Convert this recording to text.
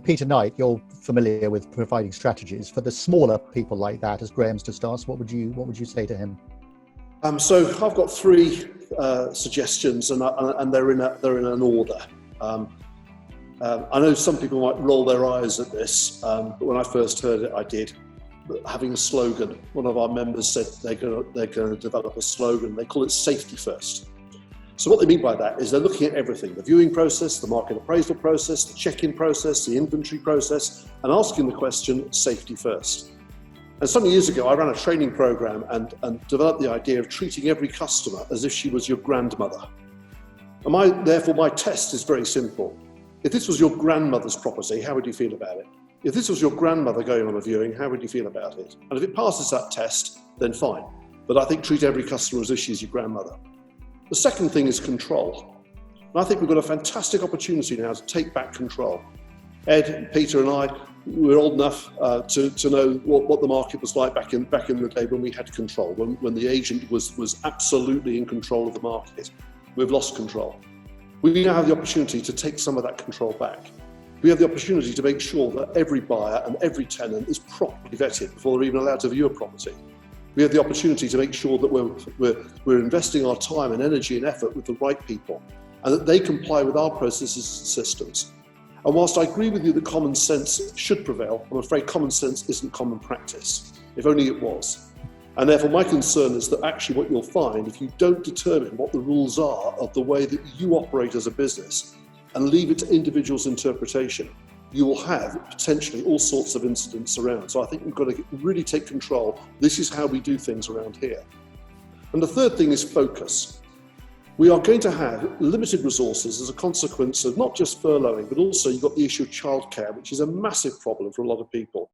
Peter Knight, you're familiar with providing strategies for the smaller people like that, as Graham's just asked. What would you say to him? So I've got three suggestions, and they're in an order. I know some people might roll their eyes at this, but when I first heard it, I did. But having a slogan, one of our members said they're going to develop a slogan. They call it safety first. So what they mean by that is they're looking at everything: the viewing process, the market appraisal process, the check-in process, the inventory process, and asking the question, safety first. And some years ago, I ran a training program and developed the idea of treating every customer as if she was your grandmother. And therefore, my test is very simple. If this was your grandmother's property, how would you feel about it? If this was your grandmother going on a viewing, how would you feel about it? And if it passes that test, then fine. But I think treat every customer as if she's your grandmother. The second thing is control. And I think we've got a fantastic opportunity now to take back control. Ed, Peter and I, we're old enough to know what the market was like back in the day when we had control, when the agent was absolutely in control of the market. We've lost control. We now have the opportunity to take some of that control back. We have the opportunity to make sure that every buyer and every tenant is properly vetted before they're even allowed to view a property. We have the opportunity to make sure that we're investing our time and energy and effort with the right people, and that they comply with our processes and systems. And whilst I agree with you that common sense should prevail, I'm afraid common sense isn't common practice, if only it was. And therefore my concern is that actually what you'll find, if you don't determine what the rules are of the way that you operate as a business and leave it to individuals' interpretation, you will have potentially all sorts of incidents around. So I think we've got to really take control. This is how we do things around here. And the third thing is focus. We are going to have limited resources as a consequence of not just furloughing, but also you've got the issue of childcare, which is a massive problem for a lot of people.